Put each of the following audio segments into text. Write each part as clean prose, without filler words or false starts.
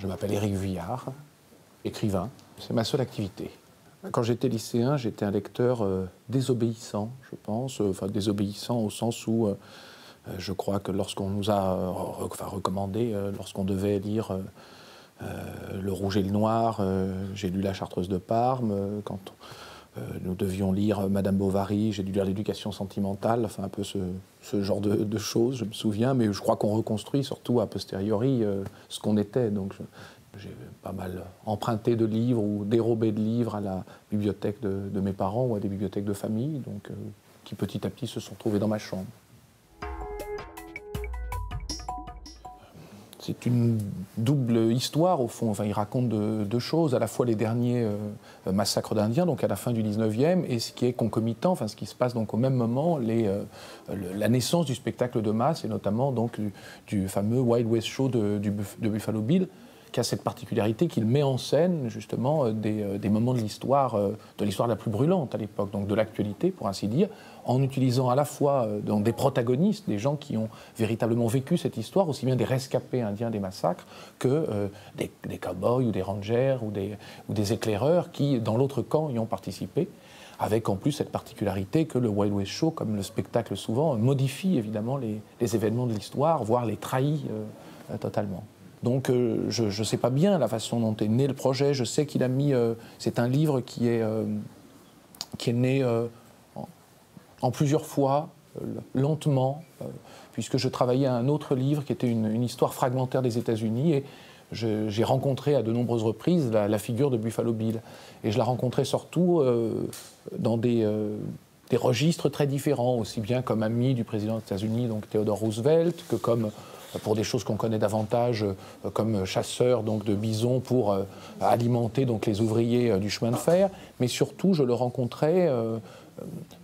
Je m'appelle Éric Vuillard, écrivain. C'est ma seule activité. Quand j'étais lycéen, j'étais un lecteur désobéissant, je pense. Enfin, désobéissant au sens où je crois que lorsqu'on nous a recommandé, lorsqu'on devait lire Le Rouge et le Noir, j'ai lu La Chartreuse de Parme. Quand nous devions lire Madame Bovary, j'ai dû lire L'Éducation sentimentale, enfin un peu ce genre de choses, je me souviens, mais je crois qu'on reconstruit surtout a posteriori ce qu'on était. Donc j'ai pas mal emprunté de livres ou dérobé de livres à la bibliothèque de mes parents ou à des bibliothèques de famille, donc, qui petit à petit se sont trouvés dans ma chambre. C'est une double histoire, au fond. Enfin, il raconte deux choses, à la fois les derniers massacres d'Indiens, donc à la fin du 19e, et ce qui est concomitant, enfin, ce qui se passe donc au même moment, la naissance du spectacle de masse, et notamment donc, du fameux Wild West Show de Buffalo Bill, qui a cette particularité qu'il met en scène justement des moments de l'histoire la plus brûlante à l'époque, donc de l'actualité pour ainsi dire, en utilisant à la fois donc des protagonistes, des gens qui ont véritablement vécu cette histoire, aussi bien des rescapés indiens des massacres que des cow-boys ou des rangers ou des éclaireurs qui, dans l'autre camp, y ont participé, avec en plus cette particularité que le Wild West Show, comme le spectacle souvent, modifie évidemment les événements de l'histoire, voire les trahit totalement. Donc je ne sais pas bien la façon dont est né le projet. Je sais qu'il a mis... c'est un livre qui est né en plusieurs fois, lentement, puisque je travaillais à un autre livre qui était une histoire fragmentaire des États-Unis. Et j'ai rencontré à de nombreuses reprises la figure de Buffalo Bill. Et je la rencontrais surtout dans des registres très différents, aussi bien comme ami du président des États-Unis, donc Theodore Roosevelt, que comme... pour des choses qu'on connaît davantage, comme chasseur donc, de bisons pour alimenter donc, les ouvriers du chemin de fer. Mais surtout, je le rencontrais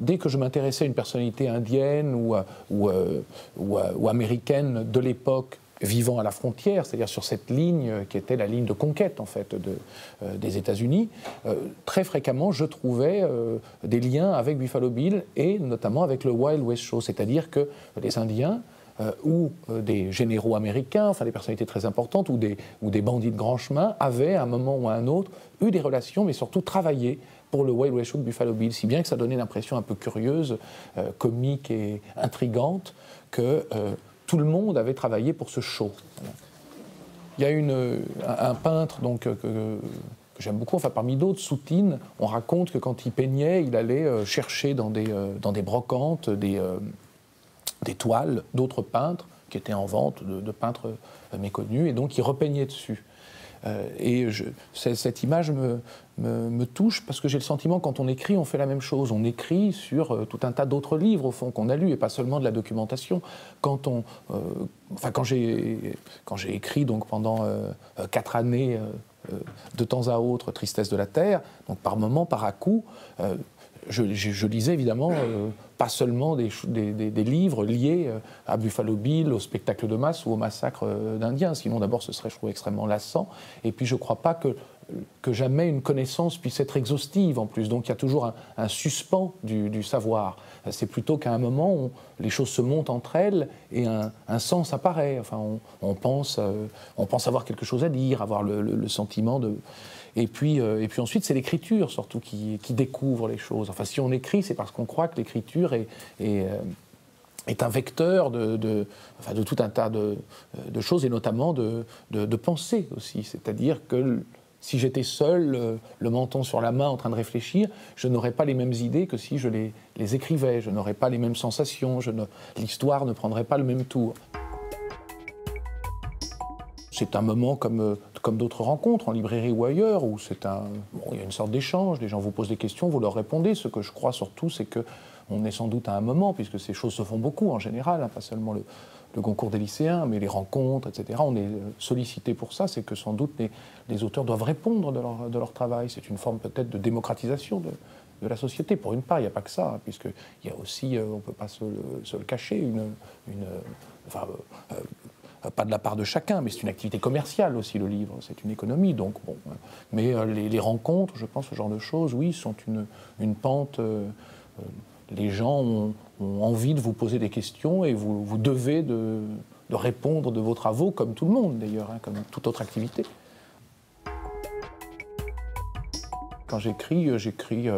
dès que je m'intéressais à une personnalité indienne ou américaine de l'époque, vivant à la frontière, c'est-à-dire sur cette ligne qui était la ligne de conquête en fait des États-Unis, très fréquemment je trouvais des liens avec Buffalo Bill et notamment avec le Wild West Show, c'est-à-dire que les Indiens ou des généraux américains, enfin des personnalités très importantes, ou des bandits de grand chemin, avaient à un moment ou à un autre eu des relations, mais surtout travaillé pour le Wild West Show de Buffalo Bill, si bien que ça donnait l'impression un peu curieuse, comique et intrigante, que tout le monde avait travaillé pour ce show. Il y a un peintre donc, que j'aime beaucoup, enfin parmi d'autres, Soutine, on raconte que quand il peignait, il allait chercher dans des brocantes, des toiles d'autres peintres qui étaient en vente, de peintres méconnus, et donc il repeignait dessus. Cette image me touche parce que j'ai le sentiment, quand on écrit, on fait la même chose. On écrit sur tout un tas d'autres livres, au fond, qu'on a lus, et pas seulement de la documentation. Quand j'ai écrit donc, pendant 4 années, de temps à autre, Tristesse de la Terre, donc par moments, par à-coups, je lisais évidemment pas seulement des livres liés à Buffalo Bill, au spectacle de masse ou au massacre d'Indiens. Sinon, d'abord, ce serait, je trouve, extrêmement lassant. Et puis, je ne crois pas que jamais une connaissance puisse être exhaustive, en plus. Donc, il y a toujours un suspens du savoir. C'est plutôt qu'à un moment où les choses se montent entre elles et un sens apparaît. Enfin, on pense avoir quelque chose à dire, avoir le sentiment de... Et puis ensuite, c'est l'écriture, surtout, qui découvre les choses. Enfin, si on écrit, c'est parce qu'on croit que l'écriture est un vecteur de tout un tas de choses, et notamment de pensée aussi. C'est-à-dire que si j'étais seul, le menton sur la main, en train de réfléchir, je n'aurais pas les mêmes idées que si je les écrivais. Je n'aurais pas les mêmes sensations, l'histoire ne prendrait pas le même tour. C'est un moment comme d'autres rencontres, en librairie ou ailleurs, où il y a une sorte d'échange, les gens vous posent des questions, vous leur répondez. Ce que je crois surtout, c'est qu'on est sans doute à un moment, puisque ces choses se font beaucoup en général, hein, pas seulement le concours des lycéens, mais les rencontres, etc. On est sollicité pour ça, c'est que sans doute les auteurs doivent répondre de leur travail. C'est une forme peut-être de démocratisation de la société. Pour une part, il n'y a pas que ça, hein, puisqu'il y a aussi, on ne peut pas se le cacher, pas de la part de chacun, mais c'est une activité commerciale aussi, le livre, c'est une économie. Donc, bon, mais les rencontres, je pense, ce genre de choses, oui, sont une pente. Les gens ont envie de vous poser des questions et vous devez de répondre de vos travaux, comme tout le monde d'ailleurs, hein, comme toute autre activité. Quand j'écris,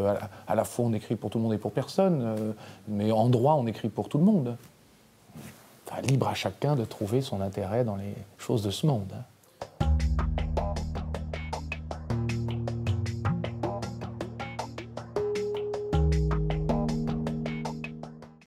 à la fois on écrit pour tout le monde et pour personne, mais en droit on écrit pour tout le monde. Enfin, libre à chacun de trouver son intérêt dans les choses de ce monde.